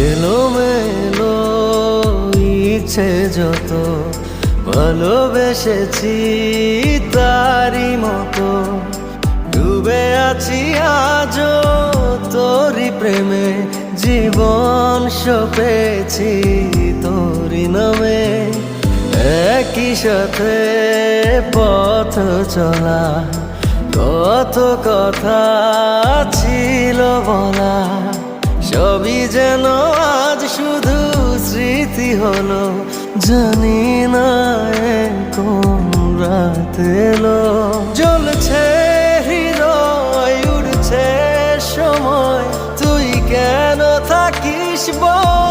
এলোমেলো ইচ্ছে যত ভালোবেসেছি তারই মতো ডুবে আছি আজও তোরই প্রেমে জীবন সপেছি তোরই নামে একই সাথে পথ চলা কত কথা ছিল বলা সবই যেন আজ শুধু স্মৃতি হলো জানি না কোন রাত এলো জ্বলছে হৃদয় উড়ছে সময় তুই কেন থাকিস বল